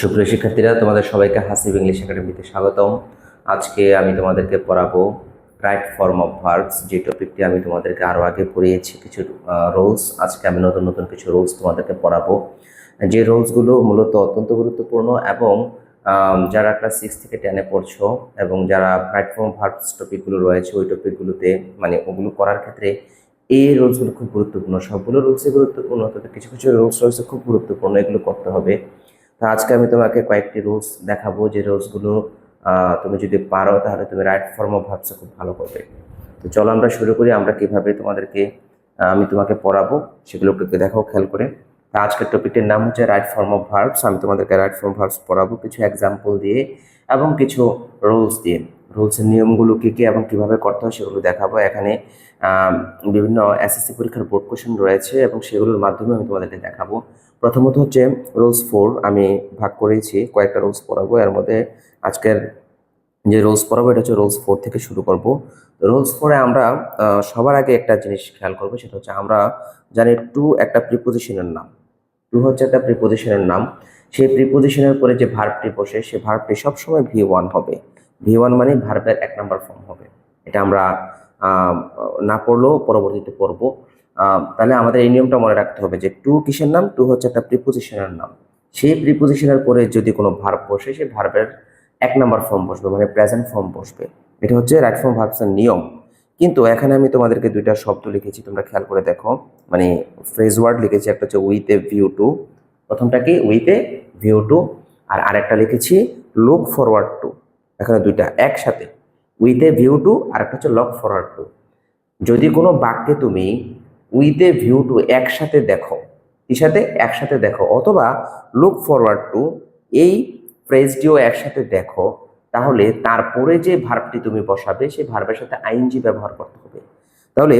সুপ্রিয় শিক্ষার্থীরা, তোমাদের সবাইকে হাসিব ইংলিশ একাডেমিতে স্বাগতম। আজকে আমি তোমাদেরকে পড়াবো রাইট ফর্ম অফ ভার্বস, যে টপিকটি আমি তোমাদেরকে আরও আগে পড়িয়েছি। কিছু রুলস, আজকে আমি নতুন নতুন কিছু রুলস তোমাদেরকে পড়াবো, যে রুলসগুলো মূলত অত্যন্ত গুরুত্বপূর্ণ এবং যারা ক্লাস 6 থেকে 10-এ পড়ছো এবং যারা রাইট ফর্ম অফ ভার্বস টপিকগুলো রয়েছে ওই টপিকগুলোতে মানে ওগুলো করার ক্ষেত্রে এই রুলসগুলো খুব গুরুত্বপূর্ণ। সবগুলো রুলসই গুরুত্বপূর্ণ, তবে কিছু কিছু রুলস রয়েছে খুব গুরুত্বপূর্ণ, এগুলো করতে হবে। তো আজকে আমি তোমাকে কয়েকটি রুলস দেখাবো, যে রুলসগুলো তুমি যদি পারো তাহলে তুমি রাইট ফর্ম অফ ভার্বস খুব ভালো করবে। তো চলো আমরা শুরু করি। আমরা কিভাবে তোমাদেরকে আমি তোমাকে পড়াবো সেগুলোকে দেখো খেয়াল করে। তা আজকের টপিকটির নাম হচ্ছে রাইট ফর্ম অফ ভার্বস। আমি তোমাদেরকে রাইট ফর্ম ভার্বস পড়াবো কিছু এক্সাম্পল দিয়ে এবং কিছু রুলস দিয়ে। রুলসের নিয়মগুলো কী কী এবং কীভাবে করতে হয় সেগুলো দেখাবো। এখানে বিভিন্ন এসএসসি পরীক্ষার বোর্ড কোশ্চেন রয়েছে এবং সেগুলোর মাধ্যমে আমি তোমাদেরকে দেখাবো। প্রথমত হচ্ছে রুলস 4, আমি ভাগ করেছি কয়েকটা রুলস পড়াবো। এর মধ্যে আজকের যে রুলস পড়াবো এটা হচ্ছে রুলস 4 থেকে শুরু করব। রুলস 4-এ আমরা সবার আগে একটা জিনিস খেয়াল করবো, সেটা হচ্ছে আমরা জানি টু একটা প্রিপোজিশনের নাম। টু হচ্ছে একটা প্রিপোজিশনের নাম। সেই প্রিপোজিশনের পরে যে ভার্বটি বসে সে ভার্বটি সবসময় V1 হবে। V1 মানে ভার্বের 1 নম্বর ফর্ম হবে। এটা আমরা না পড়লেও পরবর্তীতে পড়বো। তাহলে আমাদের এই নিয়মটা মনে রাখতে হবে যে টু কিসের নাম? টু হচ্ছে একটা প্রিপোজিশনের নাম। সেই প্রিপোজিশনের পরে যদি কোনো ভার্ব বসে সেই ভার্বের 1 নম্বর ফর্ম বসবে, মানে প্রেজেন্ট ফর্ম বসবে। এটা হচ্ছে রাইট ফর্ম ভার্বসের নিয়ম। কিন্তু এখানে আমি তোমাদেরকে দুইটা শব্দ লিখেছি, তোমরা খেয়াল করে দেখো, মানে ফ্রেজ ওয়ার্ড লিখেছি। একটা হচ্ছে উইথ এ ভিউ টু, প্রথমটা কি উইথ এ ভিউ টু, আর আরেকটা লিখেছি লুক ফরওয়ার্ড টু। এখানে দুইটা একসাথে, উইথ এ ভিউ টু আর একটা হচ্ছে লুক ফরওয়ার্ড টু। যদি কোনো বাক্যে তুমি উইথ এ ভিউ টু একসাথে দেখো, সাথে একসাথে দেখো, অথবা লুক ফরওয়ার্ড টু এই ফ্রেজটিও একসাথে দেখো, তাহলে তারপরে যে ভার্বটি তুমি বসাবে সেই ভার্বের সাথে আইএনজি ব্যবহার করতে হবে। তাহলে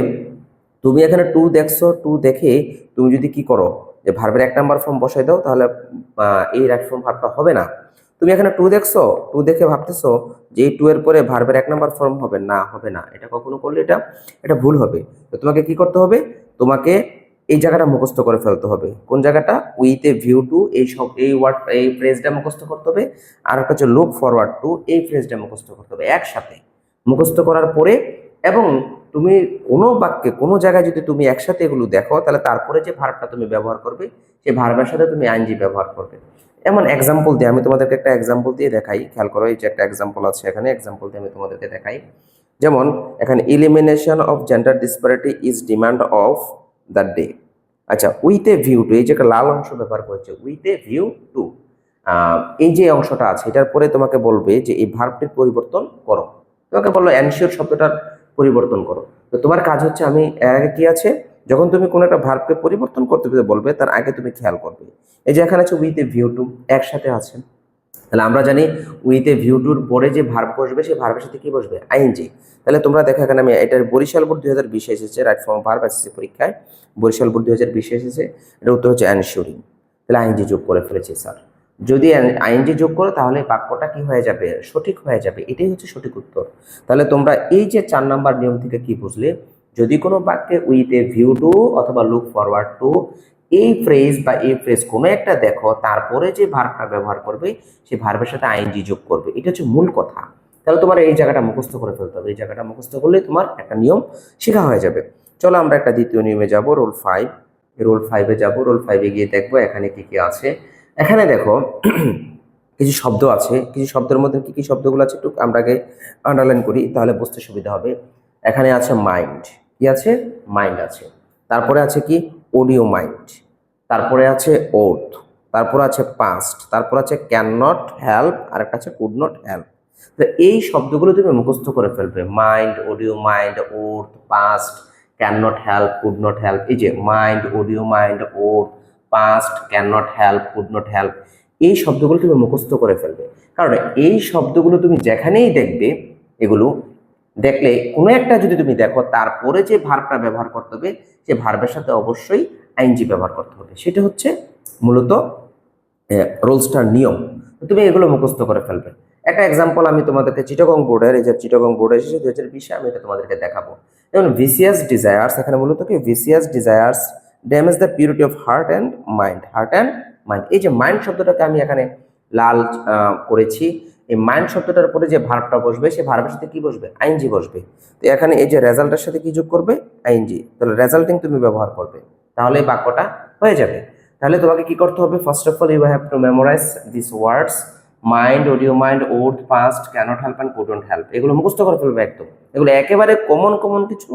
তুমি এখানে টু দেখছো, টু দেখে তুমি যদি কি করো যে ভার্বের 1 নাম্বার ফর্ম বসাই দাও, তাহলে এই রাইট ফর্ম ভার্বটা হবে না। তুমি এখানে টু দেখছো, টু দেখে ভাবতেছো যে এই টু এর পরে ভার্বের 1 নাম্বার ফর্ম হবে না, হবে না। এটা কখনো করলে এটা ভুল হবে। তো তোমাকে কি করতে হবে? তোমাকে এই জায়গাটা মুখস্থ করে ফেলতে হবে। কোন জায়গাটা? উইথ এ ভিউ টু, এই ওয়ার্ড এই ফ্রেজটা মুখস্থ করতে হবে। আর একটা হচ্ছে লুক ফরওয়ার্ড টু, এই ফ্রেজটা মুখস্থ করতে হবে একসাথে। মুখস্থ করার পরে এবং তুমি কোনো বাক্যে কোনো জায়গায় যদি তুমি একসাথে এগুলো দেখো, তাহলে তারপরে যে ভার্বটা তুমি ব্যবহার করবে সেই ভার্বের সাথে তুমি আইএনজি ব্যবহার করবে। এমন এক্সাম্পল দিয়ে আমি তোমাদেরকে একটা এক্সাম্পল দিয়ে দেখাই। খেয়াল করো, এই যে একটা এক্সাম্পল আছে এখানে, এক্সাম্পল দিয়ে আমি তোমাদেরকে দেখাই। যেমন এখানে elimination of gender disparity is demand of the day. আচ্ছা, উইথ এ ভিউ টু, এই যে একটা লাল অংশ ব্যবহার করেছে, উইথ এ ভিউ টু, এই যে অংশটা আছে এটার পরে তোমাকে বলবে যে এই ভার্বটির পরিবর্তন করো। তোমাকে বললো এনশিওর শব্দটার পরিবর্তন করো। তো তোমার কাজ হচ্ছে, আমি এর আগে কি আছে, যখন তুমি কোনো একটা ভার্বকে পরিবর্তন করতে বলবে তার আগে তুমি খেয়াল করবে এই যে এখানে আছে উইথ এ ভিউ টু, একসাথে আছে। তাহলে আমরা জানি উইথ এ ভিউ টুর পরে যে ভার্ব বসবে সেই ভার্বের সাথে কি বসবে? আইএনজি। তাহলে তোমরা দেখো এখানে আমি এটার বরিশাল বোর্ড 2020 এসেছে রাইট ফর্ম ভার্ব এসএসসি পরীক্ষায়, বরিশাল বোর্ড 2020 এসেছে। এটার উত্তর হচ্ছে এনশিওরিং। তাহলে আইএনজি যোগ করে ফেলেছি স্যার। যদি আইএনজি যোগ করো তাহলে বাক্যটা কি হয়ে যাবে? সঠিক হয়ে যাবে। এটাই হচ্ছে সঠিক উত্তর। তাহলে তোমরা এই যে 4 নাম্বার নিয়ম থেকে কি বুঝলে? যদি কোনো বাক্যে উইথ এ ভিউ টু অথবা লুক ফরওয়ার্ড টু এই ফ্রেজ বা এই ফ্রেজ কোনো একটা দেখো, তারপরে যে ভার্বটা ব্যবহার করবে সেই ভার্বের সাথে আইএনজি যোগ করবে। এটা হচ্ছে মূল কথা। তাহলে তোমার এই জায়গাটা মুখস্থ করে ফেলতে হবে। এই জায়গাটা মুখস্থ করলে তোমার একটা নিয়ম শেখা হয়ে যাবে। চলো আমরা একটা দ্বিতীয় নিয়মে যাব, রুল 5। রুল 5-এ যাব। রুল 5-এ গিয়ে দেখবো এখানে কি কি আছে। এখানে দেখো কিছু শব্দ আছে, কিছু শব্দের মধ্যে কি কি শব্দগুলো আছে একটু আমরা আগে আন্ডারলাইন করি, তাহলে বুঝতে সুবিধা হবে। এখানে আছে মাইন্ড, কি আছে? মাইন্ড আছে। তারপরে আছে কি? Audio mind. তারপরে আছে ওথ, তারপর আছে পাস্ট, তারপর আছে ক্যান নট হেল্প, আর একটা আছে কুড নট হেল্প। তো এই শব্দগুলো তুমি মুখস্থ করে ফেলবে। Mind, audio mind, oath, past, can not help, could not help. এই যে mind, audio mind, oath, past, can not help, could not help, এই শব্দগুলো তুমি মুখস্থ করে ফেলবে। কারণ এই শব্দগুলো তুমি যেখানেই দেখবে, এগুলো দেখলে কোনো একটা যদি তুমি দেখো, তারপরে যে ভার্বটা ব্যবহার করতে হবে সে ভার্বের সাথে অবশ্যই আইএনজি ব্যবহার করতে হবে। সেটা হচ্ছে মূলত রুলসটার নিয়ম। তুমি এগুলো মুখস্থ করে ফেলবে। একটা এক্সাম্পল আমি তোমাদেরকে চিটাগং বোর্ডের, এই যে চিটাগং বোর্ডে এসেছে 2020-এ, আমি এটা তোমাদেরকে দেখাবো। যেমন ভিসিয়াস ডিজায়ার্স, এখানে মূলত কি? Vicious desires damage the purity of heart and mind. Heart and mind, এই যে মাইন্ড শব্দটাকে আমি এখানে লাল করেছি। এই মাইন্ড শব্দটার পরে যে ভার্বটা বসবে সেই ভার্বের সাথে কি বসবে? আইএনজি বসবে। তো এখানে এই যে রেজাল্টের সাথে কি যোগ করবে? আইএনজি। তাহলে রেজাল্টিং তুমি ব্যবহার করবে, তাহলে এই বাক্যটা হয়ে যাবে। তাহলে তোমাকে কি করতে হবে? First of all you have to memorise this words, mind, audio mind, ought, past, can't help and couldn't help. এগুলো মুখস্থ করে ফেলবে একদম। এগুলো একেবারে কমন কিছু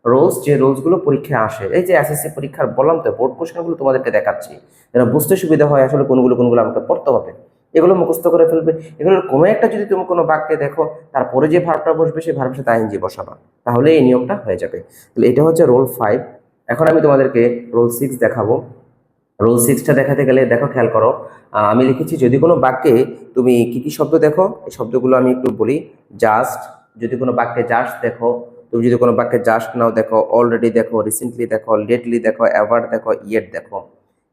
রোলস, যে রোলসগুলো পরীক্ষায় আসে। এই যে এসএসসি পরীক্ষার বললাম তো, বোর্ড কোশ্চেনগুলো তোমাদেরকে দেখাচ্ছি, যেন বুঝতে সুবিধা হয় আসলে কোনগুলো আমাকে পড়তে হবে। এগুলো মুখস্থ করে ফেলবে। এগুলোর কোনো একটা যদি তুমি কোনো বাক্যে দেখো, তারপরে যে ভার্বটা বসবে সেই ভার্বের সাথে আইএনজি বসাবা, তাহলে এই নিয়মটা হয়ে যাবে। তাহলে এটা হচ্ছে রোল 5। এখন আমি তোমাদেরকে রোল 6 দেখাবো। রোল 6টা দেখাতে গেলে দেখো, খেয়াল করো, আমি লিখেছি যদি কোনো বাক্যে তুমি কি কি শব্দ দেখো, এই শব্দগুলো আমি একটু বলি। জাস্ট, যদি কোনো বাক্যে জাস্ট দেখো, তুমি যদি কোনো বাক্যে জাস্ট নাও দেখো, অলরেডি দেখো, রিসেন্টলি দেখো, লেটলি দেখো, এভার দেখো, ইয়েট দেখো,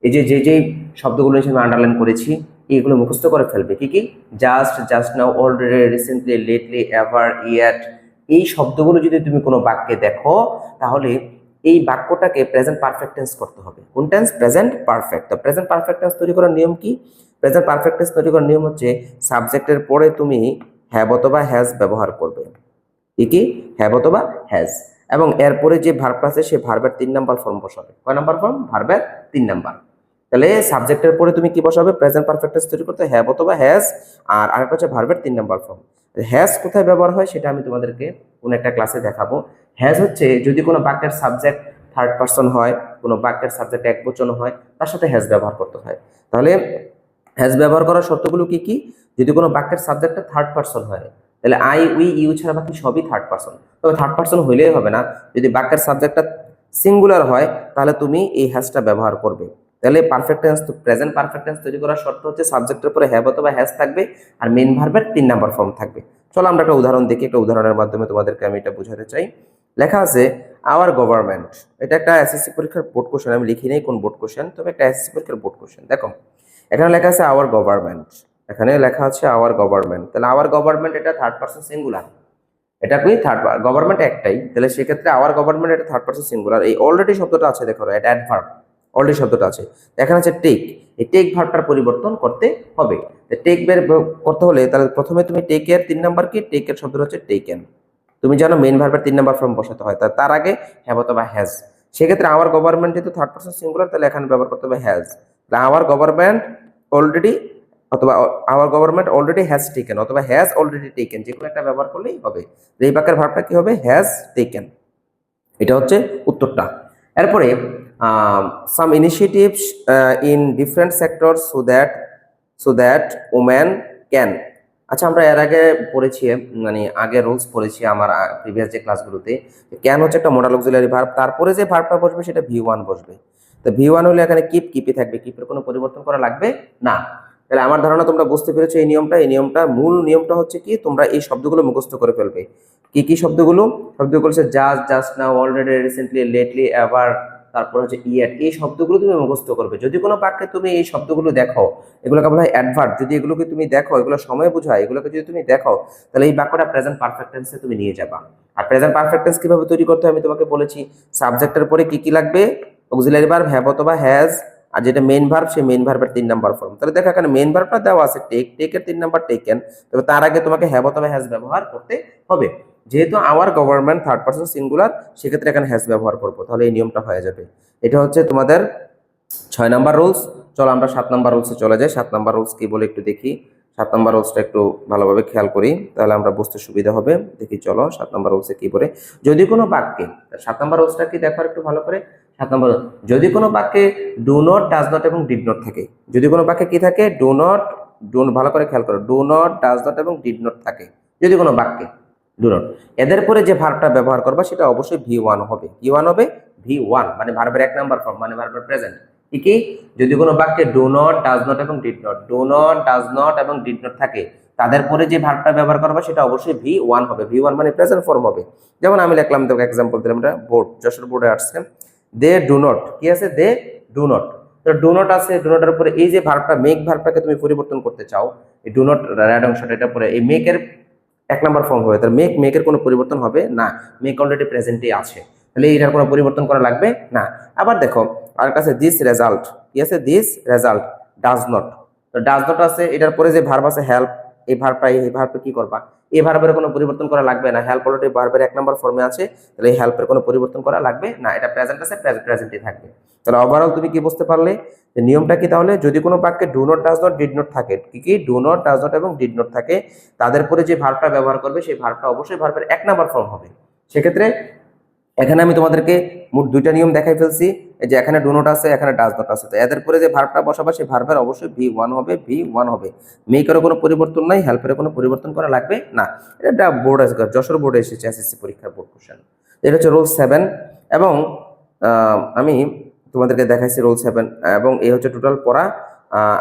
এই যে যেই শব্দগুলো হিসেবে আন্ডারলাইন করেছি, এইগুলো মুখস্থ করে ফেলবে। কি কি? Just, just now, already, recently, lately, ever, yet. এই শব্দগুলো যদি তুমি কোনো বাক্যে দেখো, তাহলে এই বাক্যটাকে প্রেজেন্ট পারফেক্ট টেন্স করতে হবে। কোন টেন্স? Present perfect. তো প্রেজেন্ট পারফেক্ট টেন্স তৈরি করার নিয়ম কি? প্রেজেন্ট পারফেক্ট টেন্স তৈরি করার নিয়ম হচ্ছে সাবজেক্টের পরে তুমি হ্যাভ অথবা হ্যাজ ব্যবহার করবে। কি? হ্যাভ অথবা হ্যাজ। এবং এরপরে যে ভার্বটা আছে সেই ভার্বের 3 নাম্বার ফর্ম বসাবে। কয় নাম্বার ফর্ম? ভার্বের 3 নাম্বার। তাহলে সাবজেক্টের পরে তুমি কি বসাবে? প্রেজেন্ট পারফেক্ট টেন্স তৈরি করতে হ্যাভ অথবা হ্যাজ, আর আরেকটা হচ্ছে ভার্বের 3 নাম্বার ফর্ম। হ্যাজ কোথায় ব্যবহার হয় সেটা আমি তোমাদেরকে কোন একটা ক্লাসে দেখাবো। হ্যাজ হচ্ছে যদি কোনো বাক্যের সাবজেক্ট থার্ড পারসন হয়, কোনো বাক্যের সাবজেক্ট একবচন হয়, তার সাথে হ্যাজ ব্যবহার করতে হয়। তাহলে হ্যাজ ব্যবহার করার শর্তগুলো কি কি? যদি কোনো বাক্যের সাবজেক্টটা থার্ড পারসন হয়, তাহলে আই, উই, ইউ ছাড়া বাকি সবই থার্ড পারসন। তবে থার্ড পারসন হইলেই হবে না, যদি বাক্যের সাবজেক্টটা সিঙ্গুলার হয় তাহলে তুমি এই হ্যাজটা ব্যবহার করবে। তাহলে perfect tense, present perfect tense তৈরি করার শর্ত হচ্ছে সাবজেক্টের পরে হ্যাভ অথবা হ্যাজ থাকবে, আর মেইন ভার্বের 3 নাম্বার ফর্ম থাকবে। চলো আমরা একটা উদাহরণ দেখি। একটা উদাহরণের মাধ্যমে তোমাদেরকে আমি এটা বোঝাতে চাই। লেখা আছে আওয়ার গভর্নমেন্ট। এটা একটা এসএসসি পরীক্ষার বোর্ড কোশ্চেন, আমি লিখি নাই কোন বোর্ড কোশ্চেন, তবে একটা এসএসসি পরীক্ষার বোর্ড কোশ্চেন। দেখো এখানে লেখা আছে আওয়ার গভর্নমেন্ট, এখানে লেখা আছে আওয়ার গভর্নমেন্ট। তাহলে আওয়ার গভর্নমেন্ট এটা থার্ড পারসন সিঙ্গুলার, এটা কি থার্ড গভর্নমেন্ট একটাই, তাহলে সেক্ষেত্রে আওয়ার গভর্নমেন্ট এটা থার্ড পারসন সিঙ্গুলার। এই অলরেডি শব্দটা আছে, দেখো এটা অ্যাডভার্ব, অলরেডি শব্দটা আছে। এখানে আছে টেক, এই টেক ভার্বটার পরিবর্তন করতে হবে। টেক বের করতে হলে তাহলে প্রথমে তুমি টেক এর 3 নাম্বার কি? টেক এর শব্দটা হচ্ছে টেকেন। তুমি জানো মেইন ভার্বের 3 নাম্বার ফর্ম বসাতে হয়, তার আগে হ্যাভ অথবা হ্যাজ। সেক্ষেত্রে আওয়ার গভর্নমেন্ট যেহেতু থার্ড পারসন সিঙ্গুলার, তাহলে এখানে ব্যবহার করতে হবে হ্যাজ। আওয়ার গভর্নমেন্ট অলরেডি অথবা hour government already has taken অথবা হ্যাজ অলরেডি টেকেন, যে কোনো একটা ব্যবহার করলেই হবে। এই বাক্যের ভার্বটা কি হবে? Has taken. এটা হচ্ছে উত্তরটা। এরপরে some initiatives in different sector so that women can. আচ্ছা, আমরা এর আগে পড়েছি, মানে আগে রুলস পড়েছি আমার প্রিভিয়াস যে ক্লাসগুলোতে। ক্যান হচ্ছে একটা মডাল অক্সিলারি ভার্ব, তারপরে যে ভার্বটা বসবে সেটা ভি1 বসবে। তো ভি1 হলে এখানে কিপই থাকবে, কিপের কোনো পরিবর্তন করা লাগবে না। তাহলে আমার ধারণা তোমরা বুঝতে পেরেছো এই নিয়মটা। এই নিয়মটা মূল নিয়মটা হচ্ছে কি, তোমরা এই শব্দগুলো মুখস্থ করে ফেলবে। কি কি শব্দগুলো? শব্দগুলো হচ্ছে just, just now, already, recently, lately, ever, তারপর হচ্ছে ইয়েট। এই শব্দগুলো তুমি মুখস্থ করবে। যদি কোনো বাক্যে তুমি এই শব্দগুলো দেখো, এগুলোকে বলা হয় অ্যাডভার্ব, যদি এগুলোকে তুমি দেখো, এগুলো সময় বোঝায়, এগুলোকে যদি তুমি দেখো, তাহলে এই বাক্যটা প্রেজেন্ট পারফেক্ট টেন্সে তুমি নিয়ে যাবা। আর প্রেজেন্ট পারফেক্ট টেন্স কিভাবে তৈরি করতে হয় আমি তোমাকে বলেছি। সাবজেক্টের পরে কি কি লাগবে? অক্সিলারি ভার্ব, হ্যাভ অথবা হ্যাজ, আর যেটা মেইন ভার্ব সেই মেইন ভার্বের 3 নাম্বার ফর্ম। তাহলে দেখো এখানে মেইন ভার্বটা দেওয়া আছে টেক, টেকের 3 নাম্বার টেকেন, তবে তার আগে তোমাকে হ্যাভ অথবা হ্যাজ ব্যবহার করতে হবে। যেহেতু hour government third person singular, সেক্ষেত্রে এখানে হ্যাজ ব্যবহার করবো, তাহলে এই নিয়মটা হয়ে যাবে। এটা হচ্ছে তোমাদের 6 নাম্বার রুলস। চলো আমরা 7 নাম্বার রুলসে চলে যাই। 7 নাম্বার রুলস কি বলে একটু দেখি। 7 নাম্বার রুলসটা একটু ভালোভাবে খেয়াল করি, তাহলে আমরা বুঝতে সুবিধা হবে। দেখি চলো 7 নাম্বার রুলসে কি বলে। যদি কোনো বাক্যে, 7 নাম্বার রুলসটা কি দেখো একটু ভালো করে। 7 নাম্বার, যদি কোনো বাক্যে ডু নট, ডাজ নট এবং ডিড নট থাকে, যদি কোনো বাক্যে কি থাকে? ডু নট, ভালো করে খেয়াল করো, ডু নট, ডাজ নট এবং ডিড নট থাকে যদি কোনো বাক্যে, ডু নট, এদের পরে যে ভার্বটা ব্যবহার করবা সেটা অবশ্যই ভি1 হবে। ভি1 হবে, ভি1 মানে ভার্বের 1 নাম্বার ফর্ম, মানে ভার্বের প্রেজেন্ট। কি যদি কোনো বাক্যে ডু নট, ডাজ নট এবং did not, do not, does not এবং ডিড নট থাকে, তাদের পরে যে ভার্বটা ব্যবহার করবা সেটা অবশ্যই ভি1 হবে। ভি1 মানে প্রেজেন্ট ফর্ম হবে। যেমন আমি লিখলাম, দেখো এক্সাম্পল দিলাম, এটা বোর্ড, যশোর বোর্ডে আসছে। দে ডু নট, কি আছে? They do not. তো ডু নট আছে, ডু নটের উপরে এই যে ভার্বটা, মেক ভার্বটাকে তুমি পরিবর্তন করতে চাও, এই ডু নট রেড অংশটা, এটা পরে এই মেকের 1 নাম্বার ফর্ম হবে। তাহলে মেকের কোনো পরিবর্তন হবে না, মেক অলরেডি প্রেজেন্টই আছে, তাহলে এটার কোনো পরিবর্তন করা লাগবে না। আবার দেখো আর কাছে দিস রেজাল্ট, কি আছে? This result does not. তো ডাজ নট আছে, এটার পরে যে ভার্ব আছে হেল্প, এই ভার্বটা কি করবা, এই ভার্বের কোনো পরিবর্তন করা লাগবে না। হেল্প অলরেডি ভার্বের 1 নম্বর ফর্মে আছে, তাহলে এই হেল্পের কোনো পরিবর্তন করা লাগবে না। এটা প্রেজেন্ট আছে, প্রেজেন্টই থাকবে। তাহলে ওভারঅল তুমি কি বুঝতে পারলে যে নিয়মটা কি? তাহলে যদি কোনো বাক্যে do not, does not, did not থাকে, কি ডু নট, ডাজ নট এবং ডিড নট থাকে, তাদের পরে যে ভার্বটা ব্যবহার করবে সেই ভার্বটা অবশ্যই ভার্বের 1 নম্বর ফর্ম হবে। সেক্ষেত্রে এখানে আমি তোমাদেরকে মোট 2টা নিয়ম দেখাই ফেলছি। এই যে এখানে ডু নট আছে, এখানে ডাজ নট আছে, তো এদের পরে যে ভার্বটা বসাবা সেই ভার্বের অবশ্যই V1 হবে, V1 হবে। মেকেরও কোনো পরিবর্তন নাই, হেল্পেরও কোনো পরিবর্তন করা লাগবে না। এটা বোর্ড আছে, যশোর বোর্ডে এসেছে, এসএসসি পরীক্ষার বোর্ড কোশ্চেন। এটা হচ্ছে রুল 7 এবং আমি তোমাদেরকে দেখাইছি রুল 7 এবং এই হচ্ছে টোটাল পড়া।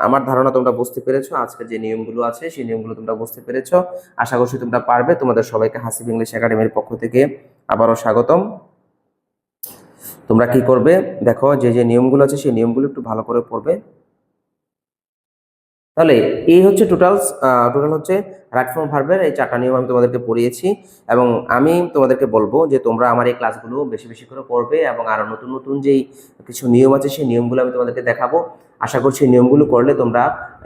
আমার ধারণা তোমরা বুঝতে পেরেছো, আজকে যে নিয়মগুলো আছে সেই নিয়মগুলো তোমরা বুঝতে পেরেছো। আশা করছি তোমরা পারবে। তোমাদের সবাইকে হাসিব ইংলিশ একাডেমির পক্ষ থেকে আবারও স্বাগতম। তোমরা কি করবে দেখো, যে যে নিয়মগুলো আছে সেই নিয়মগুলো একটু ভালো করে পড়বে। তাহলে এই হচ্ছে টোটাল হচ্ছে রাইট ফর্ম ভার্বের এই 4টা নিয়ম আমি তোমাদেরকে পড়িয়েছি এবং আমি তোমাদেরকে বলবো যে তোমরা আমার এই ক্লাসগুলো বেশি বেশি করে পড়বে এবং আরো নতুন নতুন যেই কিছু নিয়ম আছে সেই নিয়মগুলো আমি তোমাদেরকে দেখাবো। আশা করছি এই নিয়মগুলো করলে তোমরা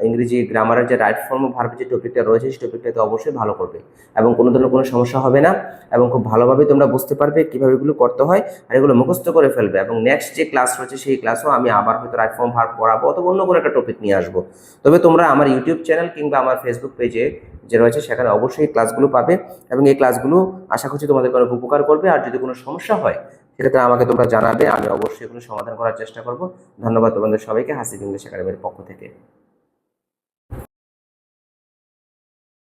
ইংরেজি গ্রামারের যে রাইট ফর্ম ভার্বের যে টপিকটা রয়েছে সেই টপিকটাতে অবশ্যই ভালো করবে এবং কোনো ধরনের কোনো সমস্যা হবে না এবং খুব ভালোভাবে তোমরা বুঝতে পারবে কিভাবে এগুলো করতে হয় আর এগুলো মুখস্থ করে ফেলবে। এবং নেক্সট যে ক্লাস রয়েছে সেই ক্লাসও আমি আবার হয়তো রাইট ফর্ম ভার্ব পড়াবো অথবা অন্য কোনো একটা টপিক নিয়ে আসবো। তবে তোমরা আমার ইউটিউব চ্যানেল কিংবা আমার ফেসবুক পেজে যে রয়েছে সেখানে অবশ্যই ক্লাসগুলো পাবে এবং এই ক্লাসগুলো আশা করছি তোমাদের অনেক উপকার করবে। আর যদি কোনো সমস্যা হয় সেক্ষেত্রে আমাকে তোমরা জানাবে, আমি অবশ্যই এগুলো সমাধান করার চেষ্টা করব। ধন্যবাদ তোমাদের সবাইকে হাসিব ইংলিশ একাডেমির পক্ষ থেকে।